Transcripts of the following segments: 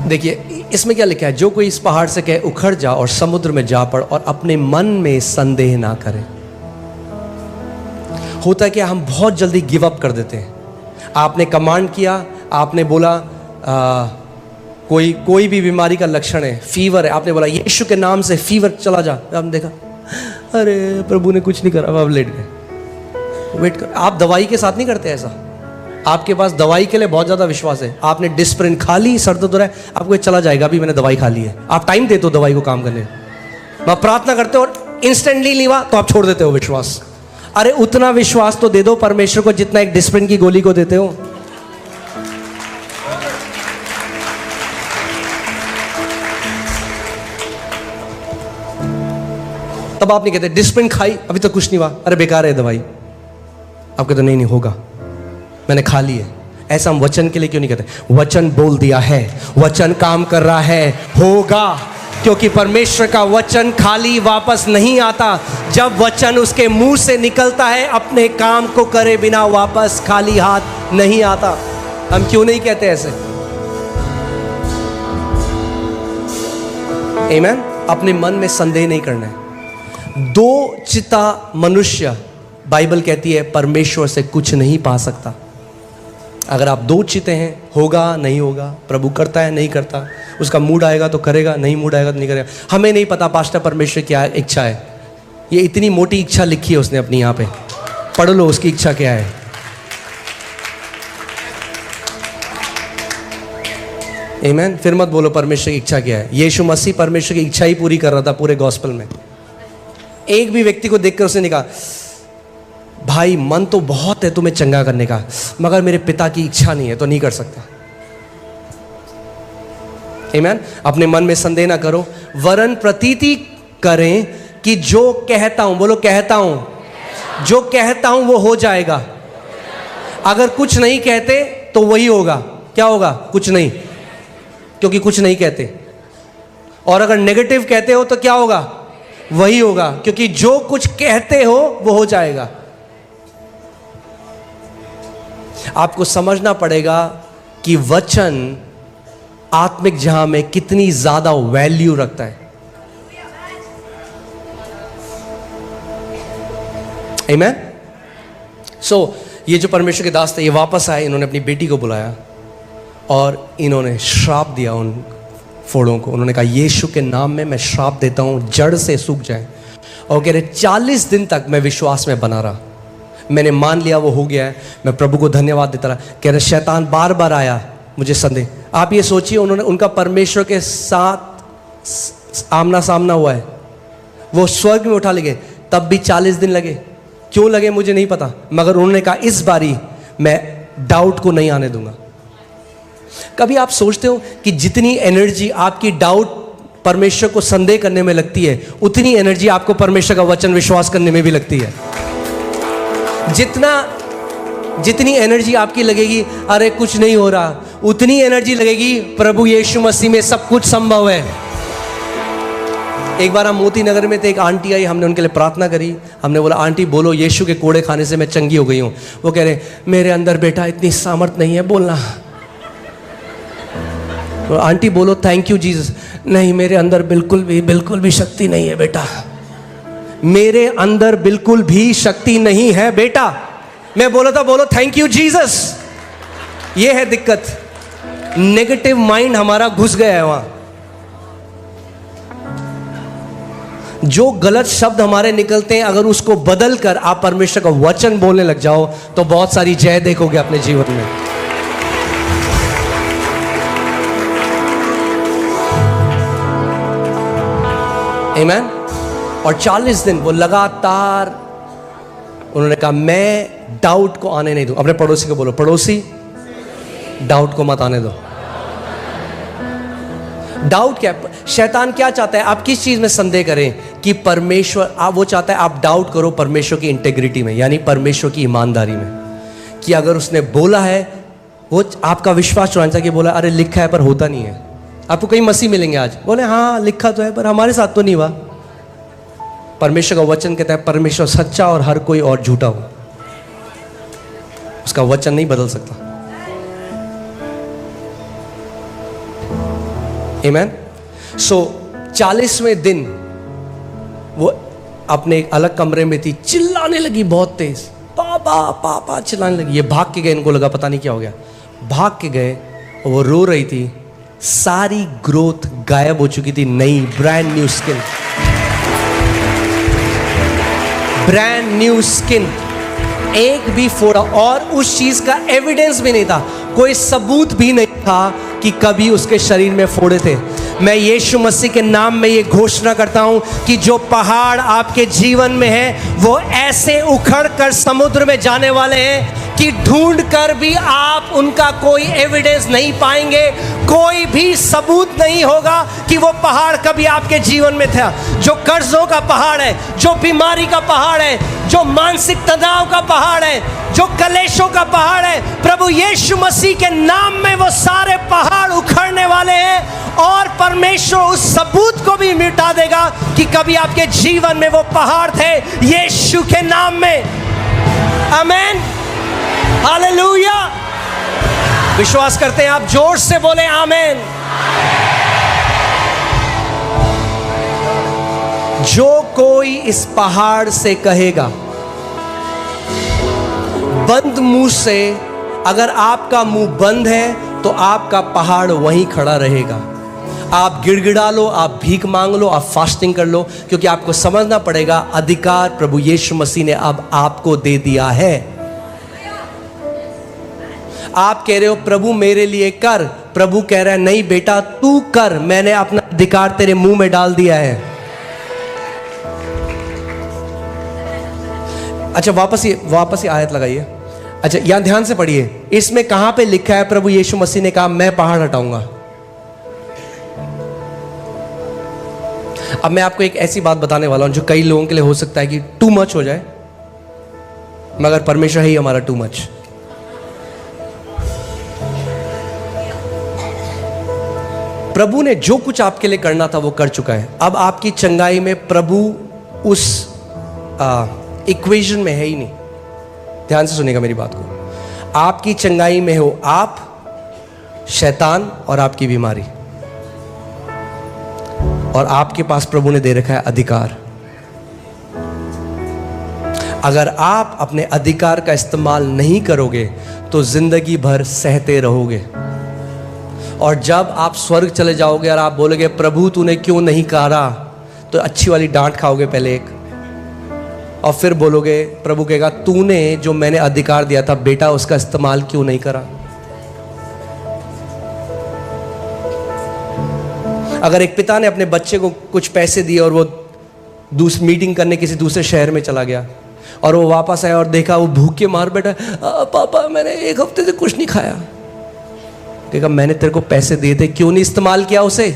देखिए इसमें क्या लिखा है, जो कोई इस पहाड़ से कहे उखड़ जा और समुद्र में जा पड़ और अपने मन में संदेह ना करे। होता है कि हम बहुत जल्दी गिव अप कर देते हैं। आपने कमांड किया, आपने बोला कोई भी बीमारी का लक्षण है, फीवर है, आपने बोला यीशु के नाम से फीवर चला जा। आपने देखा अरे प्रभु ने कुछ नहीं करा, अब लेट गए। वेट कर, आप दवाई के साथ नहीं करते ऐसा। आपके पास दवाई के लिए बहुत ज़्यादा विश्वास है, आपने डिस्प्रिन खा ली, सर दर्द हो रहा है, आपको चला जाएगा, अभी मैंने दवाई खा ली है। आप टाइम देते हो दवाई को काम करने, आप प्रार्थना करते हो और इंस्टेंटली नहीं हुआ तो आप छोड़ देते हो विश्वास। अरे उतना विश्वास तो दे दो परमेश्वर को जितना एक डिस्प्रिन की गोली को देते हो। तब आप नहीं कहते डिस्प्रिन खाई अभी तो कुछ नहीं हुआ, अरे बेकार है दवाई। आप कहते नहीं होगा, मैंने खा ली है। ऐसा हम वचन के लिए क्यों नहीं कहते? वचन बोल दिया है, वचन काम कर रहा है, होगा। क्योंकि परमेश्वर का वचन खाली वापस नहीं आता। जब वचन उसके मुंह से निकलता है, अपने काम को करे बिना वापस खाली हाथ नहीं आता। हम क्यों नहीं कहते ऐसे? आमीन। अपने मन में संदेह नहीं करना है। दो चिता मनुष्य, बाइबल कहती है, परमेश्वर से कुछ नहीं पा सकता। अगर आप दो चिते हैं, होगा नहीं होगा, प्रभु करता है नहीं करता, उसका मूड आएगा तो करेगा, नहीं मूड आएगा तो नहीं करेगा। हमें नहीं पता पास्टर परमेश्वर क्या इच्छा है। ये इतनी मोटी इच्छा लिखी है उसने अपनी, यहाँ पे पढ़ लो उसकी इच्छा क्या है। आमीन। फिर मत बोलो परमेश्वर की इच्छा क्या है। यीशु मसीह परमेश्वर की इच्छा ही पूरी कर रहा था पूरे गॉस्पेल में। एक भी व्यक्ति को देखकर उसने कहा भाई मन तो बहुत है तुम्हें चंगा करने का, मगर मेरे पिता की इच्छा नहीं है तो नहीं कर सकता। आमीन। अपने मन में संदेह ना करो, वरन प्रतीति करें कि जो कहता हूं, बोलो कहता हूं, जो कहता हूं वो हो जाएगा। अगर कुछ नहीं कहते तो वही होगा। क्या होगा? कुछ नहीं, क्योंकि कुछ नहीं कहते। और अगर नेगेटिव कहते हो तो क्या होगा? वही होगा, क्योंकि जो कुछ कहते हो वो हो जाएगा। आपको समझना पड़ेगा कि वचन आत्मिक जहां में कितनी ज्यादा वैल्यू रखता है। आमीन। सो ये जो परमेश्वर के दास थे, ये वापस आए, इन्होंने अपनी बेटी को बुलाया और इन्होंने श्राप दिया उन फोड़ों को। उन्होंने कहा यीशु के नाम में मैं श्राप देता हूं, जड़ से सूख जाए। और कह रहे 40 दिन तक मैं विश्वास में बना रहा, मैंने मान लिया वो हो गया है, मैं प्रभु को धन्यवाद देता रहा। कह रहे शैतान बार बार आया, मुझे संदेह। आप ये सोचिए, उन्होंने उनका परमेश्वर के साथ आमना सामना हुआ है, वो स्वर्ग में उठा ले गए, तब भी 40 दिन लगे। क्यों लगे मुझे नहीं पता, मगर उन्होंने कहा इस बारी मैं डाउट को नहीं आने दूंगा। कभी आप सोचते हो कि जितनी एनर्जी आपकी डाउट परमेश्वर को संदेह करने में लगती है, उतनी एनर्जी आपको परमेश्वर का वचन विश्वास करने में भी लगती है। जितनी एनर्जी आपकी लगेगी अरे कुछ नहीं हो रहा, उतनी एनर्जी लगेगी प्रभु यीशु मसीह में सब कुछ संभव है। एक बार हम मोती नगर में थे, एक आंटी आई, हमने उनके लिए प्रार्थना करी। हमने बोला आंटी बोलो यीशु के कोड़े खाने से मैं चंगी हो गई हूँ। वो कह रहे मेरे अंदर बेटा इतनी सामर्थ नहीं है बोलना। तो आंटी बोलो थैंक यू जीसस। नहीं मेरे अंदर बिल्कुल भी शक्ति नहीं है बेटा, मेरे अंदर बिल्कुल भी शक्ति नहीं है बेटा। मैं बोला था बोलो थैंक यू जीसस। ये है दिक्कत, नेगेटिव माइंड हमारा घुस गया है वहां। जो गलत शब्द हमारे निकलते हैं, अगर उसको बदल कर आप परमेश्वर का वचन बोलने लग जाओ तो बहुत सारी जय देखोगे अपने जीवन में। आमीन। और 40 दिन वो लगातार, उन्होंने कहा मैं डाउट को आने नहीं दूं। अपने पड़ोसी को बोलो पड़ोसी डाउट को मत आने दो। डाउट क्या? शैतान क्या चाहता है? आप किस चीज में संदेह करें? कि परमेश्वर, वो चाहता है आप डाउट करो परमेश्वर की इंटेग्रिटी में, यानी परमेश्वर की ईमानदारी में। कि अगर उसने बोला है, वो आपका विश्वास चुराना चाहिए। बोला अरे लिखा है पर होता नहीं है। आपको कई मसीह मिलेंगे आज, बोले हाँ लिखा तो है पर हमारे साथ तो नहीं हुआ। परमेश्वर का वचन कहता है परमेश्वर सच्चा और हर कोई और झूठा हो, उसका वचन नहीं बदल सकता। आमेन। सो 40वें दिन वो अपने एक अलग कमरे में थी, चिल्लाने लगी बहुत तेज, पापा पापा चिल्लाने लगी। ये भाग के गए, इनको लगा पता नहीं क्या हो गया, भाग के गए और वो रो रही थी। सारी ग्रोथ गायब हो चुकी थी, नई brand new skin, brand new skin, एक भी फोड़ा, और उस चीज का एविडेंस भी नहीं था, कोई सबूत भी नहीं था कि कभी उसके शरीर में फोड़े थे। मैं यीशु मसीह के नाम में ये घोषणा करता हूं कि जो पहाड़ आपके जीवन में है वो ऐसे उखड़ कर समुद्र में जाने वाले हैं कि ढूंढ कर भी आप उनका कोई एविडेंस नहीं पाएंगे, कोई भी सबूत नहीं होगा कि वो पहाड़ कभी आपके जीवन में था। जो कर्जों का पहाड़ है, जो बीमारी का पहाड़ है, जो मानसिक तनाव का पहाड़ है, जो कलेशों का पहाड़ है, प्रभु यीशु मसीह के नाम में वो सारे पहाड़ उखड़ने वाले हैं और परमेश्वर उस सबूत को भी मिटा देगा कि कभी आपके जीवन में वो पहाड़ थे, यीशु के नाम में। आमेन, हालेलुया। विश्वास करते हैं आप? जोर से बोले आमेन। जो कोई इस पहाड़ से कहेगा, बंद मुंह से, अगर आपका मुंह बंद है तो आपका पहाड़ वहीं खड़ा रहेगा। आप गिड़गिड़ा लो, आप भीख मांग लो, आप फास्टिंग कर लो, क्योंकि आपको समझना पड़ेगा अधिकार प्रभु यीशु मसीह ने अब आपको दे दिया है। आप कह रहे हो प्रभु मेरे लिए कर, प्रभु कह रहा है नहीं बेटा तू कर, मैंने अपना अधिकार तेरे मुंह में डाल दिया है। अच्छा वापस ये आयत लगाइए। अच्छा यहां ध्यान से पढ़िए, इसमें कहां पे लिखा है प्रभु यीशु मसीह ने कहा मैं पहाड़ हटाऊंगा। अब मैं आपको एक ऐसी बात बताने वाला हूं जो कई लोगों के लिए हो सकता है कि टू मच हो जाए, मगर परमेश्वर ही हमारा टू मच। प्रभु ने जो कुछ आपके लिए करना था वो कर चुका है। अब आपकी चंगाई में प्रभु उस इक्वेशन में है ही नहीं। ध्यान से सुनिएगा मेरी बात को। आपकी चंगाई में हो आप, शैतान और आपकी बीमारी, और आपके पास प्रभु ने दे रखा है अधिकार। अगर आप अपने अधिकार का इस्तेमाल नहीं करोगे तो जिंदगी भर सहते रहोगे, और जब आप स्वर्ग चले जाओगे और आप बोलोगे प्रभु तूने क्यों नहीं कहा, तो अच्छी वाली डांट खाओगे पहले एक, और फिर बोलोगे, प्रभु कहेगा तूने जो मैंने अधिकार दिया था बेटा उसका इस्तेमाल क्यों नहीं करा। अगर एक पिता ने अपने बच्चे को कुछ पैसे दिए और वो मीटिंग करने किसी दूसरे शहर में चला गया और वो वापस आया और देखा वो भूखे मार बैठा, पापा मैंने एक हफ्ते से कुछ नहीं खाया। कहेगा मैंने तेरे को पैसे दिए थे, क्यों नहीं इस्तेमाल किया उसे।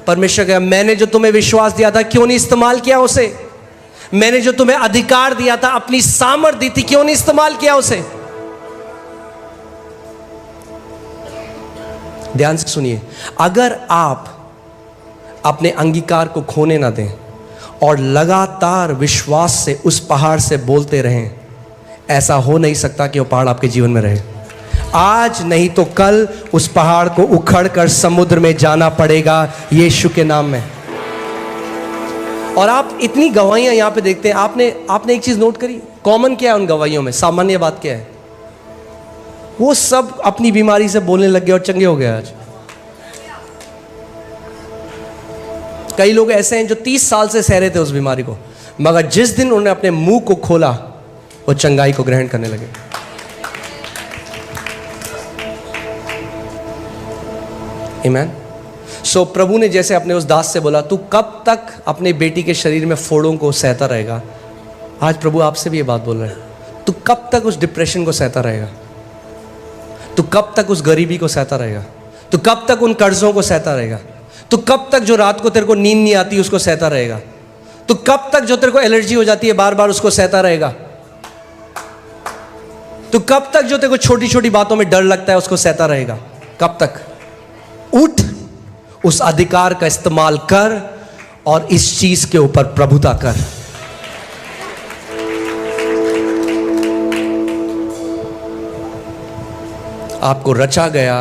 परमेश्वर कहेगा मैंने जो तुम्हें विश्वास दिया था क्यों नहीं इस्तेमाल किया उसे। मैंने जो तुम्हें अधिकार दिया था, अपनी सामर्थ दी थी, क्यों नहीं इस्तेमाल किया उसे। ध्यान से सुनिए, अगर आप अपने अंगीकार को खोने ना दें और लगातार विश्वास से उस पहाड़ से बोलते रहें, ऐसा हो नहीं सकता कि वो पहाड़ आपके जीवन में रहे। आज नहीं तो कल उस पहाड़ को उखड़ कर समुद्र में जाना पड़ेगा यीशु के नाम में। और आप इतनी गवाहियां यहां पे देखते हैं। आपने एक चीज नोट करी, कॉमन क्या है उन गवाहियों में, सामान्य बात क्या है, वो सब अपनी बीमारी से बोलने लग गए और चंगे हो गए। आज कई लोग ऐसे हैं जो 30 साल से सह रहे थे उस बीमारी को, मगर जिस दिन उन्होंने अपने मुंह को खोला वो चंगाई को ग्रहण करने लगे। आमीन। सो प्रभु ने जैसे अपने उस दास से बोला तू कब तक अपने बेटी के शरीर में फोड़ों को सहता रहेगा, आज प्रभु आपसे भी ये बात बोल रहे हैं। तू कब तक उस डिप्रेशन को सहता रहेगा, तू कब तक उस गरीबी को सहता रहेगा, तू कब तक उन कर्जों को सहता रहेगा, तू कब तक जो रात को तेरे को नींद नहीं आती उसको सहता रहेगा, तू कब तक जो तेरे को एलर्जी हो जाती है बार बार उसको सहता रहेगा, तू कब तक जो तेरे को छोटी छोटी बातों में डर लगता है उसको सहता रहेगा, कब तक। उठ, उस अधिकार का इस्तेमाल कर और इस चीज के ऊपर प्रभुता कर। आपको रचा गया,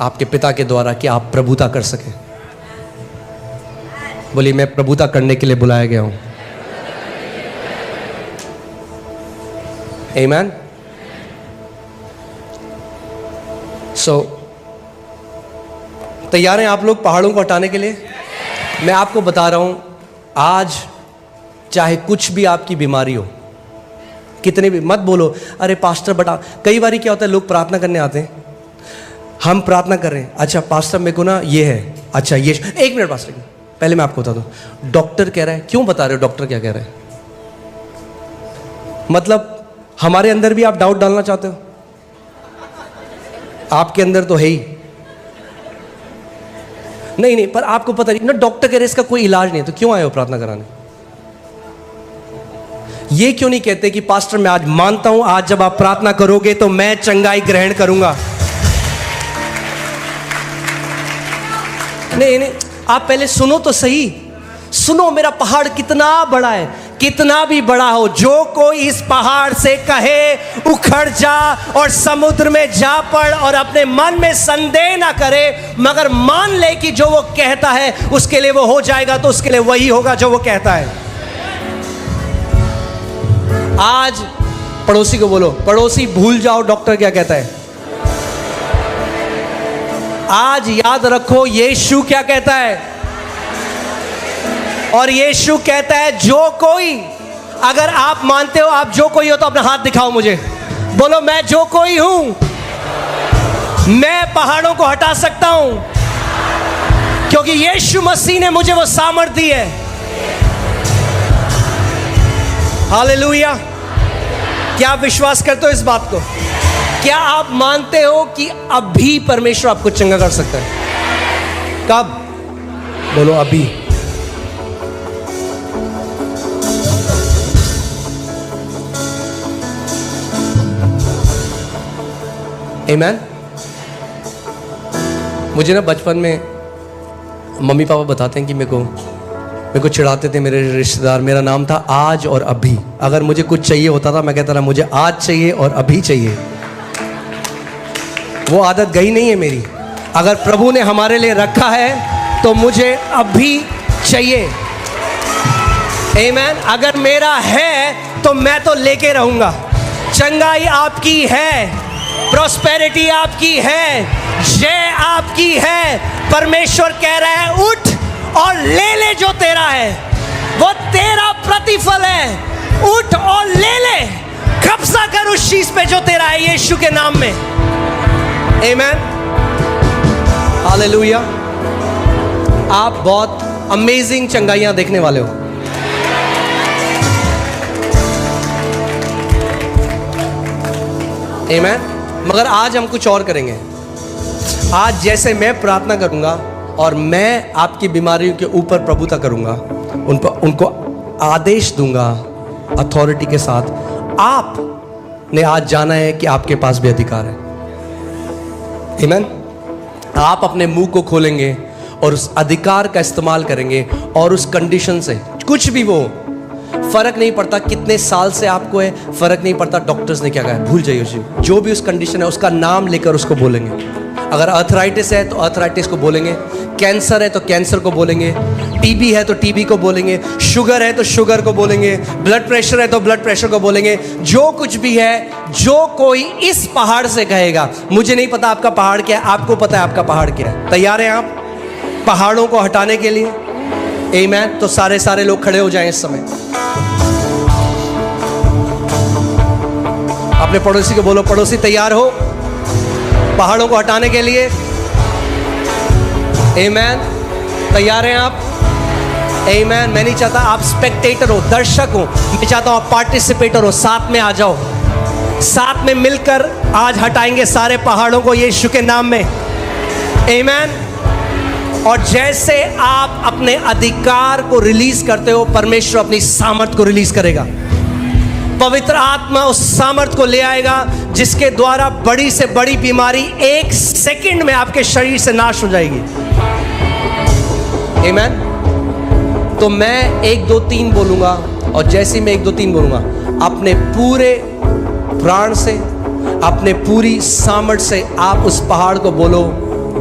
आपके पिता के द्वारा कि आप प्रभुता कर सकें। बोलिए, मैं प्रभुता करने के लिए बुलाया गया हूं। आमीन। सो तैयार हैं आप लोग पहाड़ों को हटाने के लिए? मैं आपको बता रहा हूं, आज चाहे कुछ भी आपकी बीमारी हो, कितने भी, मत बोलो अरे पास्टर बता। कई बार क्या होता है, लोग प्रार्थना करने आते हैं, हम प्रार्थना कर रहे हैं, अच्छा पास्टर मेरे को ना ये है, अच्छा ये, एक मिनट पास्टर पहले मैं आपको बता दूं, डॉक्टर कह रहा है। क्यों बता रहे हो डॉक्टर क्या कह रहा है? मतलब हमारे अंदर भी आप डाउट डालना चाहते हो? आपके अंदर तो है ही नहीं, पर आपको पता नहीं ना, डॉक्टर कह रहे इसका कोई इलाज नहीं है, तो क्यों आए हो प्रार्थना कराने? ये क्यों नहीं कहते कि पास्टर मैं आज मानता हूं, आज जब आप प्रार्थना करोगे तो मैं चंगाई ग्रहण करूंगा? नहीं, आप पहले सुनो तो सही, सुनो मेरा पहाड़ कितना बड़ा है, कितना भी बड़ा हो, जो कोई इस पहाड़ से कहे उखड़ जा और समुद्र में जा पड़ और अपने मन में संदेह ना करे, मगर मान ले कि जो वो कहता है उसके लिए वो हो जाएगा, तो उसके लिए वही होगा जो वो कहता है। आज पड़ोसी को बोलो, पड़ोसी भूल जाओ डॉक्टर क्या कहता है, आज याद रखो यीशु क्या कहता है। और यीशु कहता है जो कोई, अगर आप मानते हो आप जो कोई हो तो अपना हाथ दिखाओ मुझे, बोलो मैं जो कोई हूं, मैं पहाड़ों को हटा सकता हूं, क्योंकि यीशु मसीह ने मुझे वो सामर्थ्य दी है। हालेलुया। क्या आप विश्वास करते हो इस बात को? क्या आप मानते हो कि अभी परमेश्वर आपको चंगा कर सकता है? कब? बोलो अभी। आमीन। मुझे ना बचपन में मम्मी पापा बताते हैं कि मेरे को चिढ़ाते थे मेरे रिश्तेदार, मेरा नाम था आज और अभी। अगर मुझे कुछ चाहिए होता था मैं कहता था मुझे आज चाहिए और अभी चाहिए। वो आदत गई नहीं है मेरी। अगर प्रभु ने हमारे लिए रखा है तो मुझे अभी चाहिए। आमीन। अगर मेरा है तो मैं तो लेके रहूंगा। चंगाई आपकी है, प्रॉस्पेरिटी आपकी है, जय आपकी है। परमेश्वर कह रहा है उठ और ले ले जो तेरा है, वो तेरा प्रतिफल है। उठ और ले ले, कब्जा कर उस चीज पे जो तेरा है, यीशु के नाम में। आमीन। हालेलुया। आप बहुत अमेजिंग चंगाइयां देखने वाले हो। आमीन। मगर आज हम कुछ और करेंगे। आज जैसे मैं प्रार्थना करूंगा और मैं आपकी बीमारियों के ऊपर प्रभुता करूंगा, उनको आदेश दूंगा अथॉरिटी के साथ। आपने आज जाना है कि आपके पास भी अधिकार है। आमीन। आप अपने मुंह को खोलेंगे और उस अधिकार का इस्तेमाल करेंगे, और उस कंडीशन से कुछ भी वो, फर्क नहीं पड़ता कितने साल से आपको है, फर्क नहीं पड़ता डॉक्टर्स ने क्या कहा है, भूल जाइए उसे। जो भी उस कंडीशन है उसका नाम लेकर उसको बोलेंगे। अगर अर्थराइटिस है तो अर्थराइटिस को बोलेंगे, कैंसर है तो कैंसर को बोलेंगे, टीबी है तो टीबी को बोलेंगे, शुगर है तो शुगर को बोलेंगे, ब्लड प्रेशर है तो ब्लड प्रेशर को बोलेंगे। जो कुछ भी है, जो कोई इस पहाड़ से कहेगा, मुझे नहीं पता आपका पहाड़ क्या है, आपको पता है आपका पहाड़ क्या है। तैयार हैं आप पहाड़ों को हटाने के लिए? आमीन। तो सारे लोग खड़े हो जाएं इस समय। अपने पड़ोसी को बोलो, पड़ोसी तैयार हो पहाड़ों को हटाने के लिए? आमीन। तैयार हैं आप? आमीन। मैं नहीं चाहता आप स्पेक्टेटर हो, दर्शक हो, मैं चाहता हूं आप पार्टिसिपेटर हो। साथ में आ जाओ, साथ में मिलकर आज हटाएंगे सारे पहाड़ों को यीशु के नाम में। आमीन। और जैसे आप अपने अधिकार को रिलीज करते हो, परमेश्वर अपनी सामर्थ को रिलीज करेगा। पवित्र आत्मा उस सामर्थ को ले आएगा जिसके द्वारा बड़ी से बड़ी बीमारी 1 सेकंड में आपके शरीर से नाश हो जाएगी। आमीन। तो मैं 1 2 3 बोलूंगा, और जैसे मैं 1 2 3 बोलूंगा, अपने पूरे प्राण से, अपने पूरी सामर्थ से आप उस पहाड़ को बोलो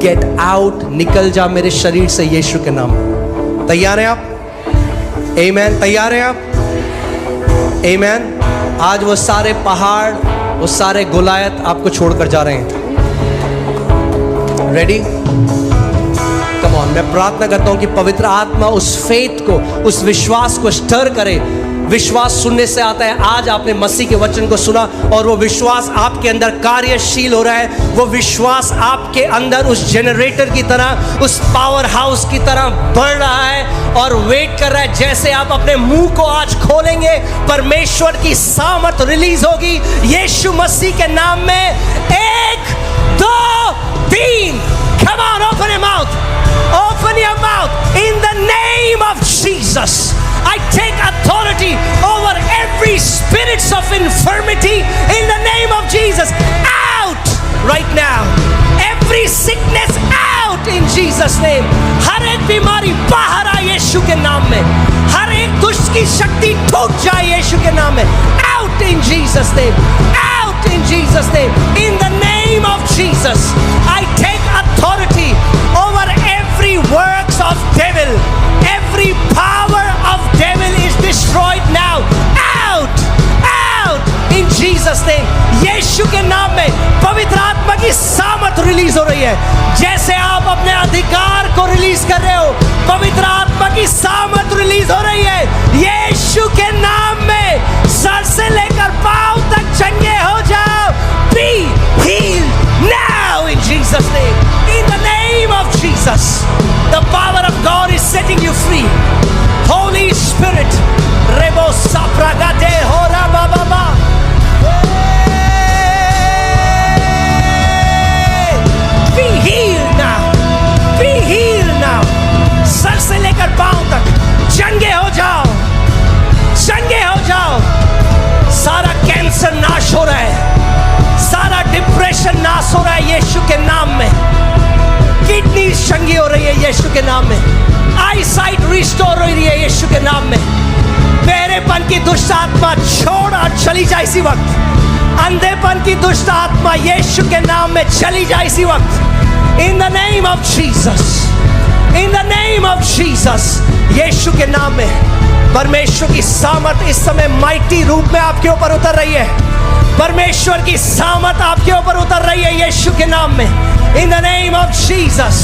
गेट आउट, निकल जा मेरे शरीर से यीशु के नाम। तैयार हैं आप? आमीन। तैयार हैं आप? आमीन। आज वो सारे पहाड़, वो सारे गोलायत आपको छोड़कर जा रहे हैं। रेडी? Come on. मैं प्रार्थना करता हूं कि पवित्र आत्मा उस फेथ को, उस विश्वास को स्टर करे। विश्वास सुनने से आता है। आज आपने मसीह के वचन को सुना और वो विश्वास आपके अंदर कार्यशील हो रहा है। वो विश्वास आपके अंदर उस जनरेटर की तरह, उस पावर हाउस की तरह बढ़ रहा है और वेट कर रहा है। जैसे आप अपने मुंह को आज खोलेंगे, परमेश्वर की सामर्थ रिलीज होगी यीशु मसीह के नाम में। 1 2 3। Come on, open your mouth. Open your mouth. In the name of Jesus, I take authority over every spirits of infirmity in the name of Jesus. Out right now. Every sickness out in Jesus name. हर एक बीमारी बाहर आए यीशु के नाम में। हर एक दुष्ट की शक्ति टूट जाए यीशु के नाम में। Out in Jesus name. Out in Jesus name. In the name of Jesus, I take authority over every works of devil. Every power of devil is destroyed now. Out, out in Jesus name. यीशु के नाम में पवित्र आत्मा की सामर्थ release हो रही है। जैसे आप अपने अधिकार को रिलीज कर रहे हो, पवित्र आत्मा की सामर्थ रिलीज हो रही है यीशु के नाम में। सर से लेकर पांव तक चंगे हो जाओ। Be healed now in Jesus name. In the name of Jesus, the power of God is setting you free. Holy Spirit, Rebo Sapragate Hora Baba. Be healed now. Be healed now. Sir से लेकर पांव तक चंगे हो जाओ, चंगे हो जाओ। सारा cancer नाश हो रहा है, सारा डिप्रेशन नाश हो रहा है यीशु के नाम में। किडनी चंगी हो रही है यीशु के नाम में। आई साइट रिस्टोर हो रही है यीशु के नाम में। बहरेपन की दुष्ट आत्मा छोड़ और चली जाए इसी वक्त। अंधेपन की दुष्ट आत्मा यीशु के नाम में चली जाए इसी वक्त। In the name of Jesus, in the name of Jesus, Yeshu के नाम में परमेश्वर की सामर्थ इस समय माइटी रूप में आपके ऊपर उतर रही है। परमेश्वर की सामर्थ आपके ऊपर उतर रही है यीशु के नाम में। इन the name of Jesus,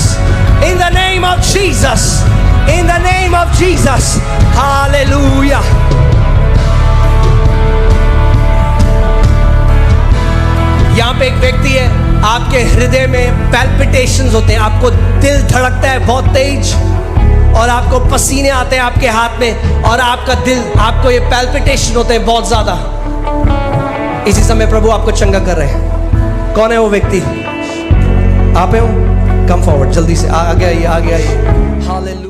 in the name of Jesus, in the name of Jesus. Hallelujah. यहाँ पे एक व्यक्ति है, आपके हृदय में पैल्पिटेशंस होते हैं, आपको दिल धड़कता है बहुत तेज और आपको पसीने आते हैं आपके हाथ में और आपका दिल, आपको ये पैल्पिटेशन होते हैं बहुत ज्यादा। इसी समय प्रभु आपको चंगा कर रहे हैं। कौन है वो व्यक्ति? आप हो? कम फॉरवर्ड जल्दी से, आगे आइए, आगे आइए। हालेलुया।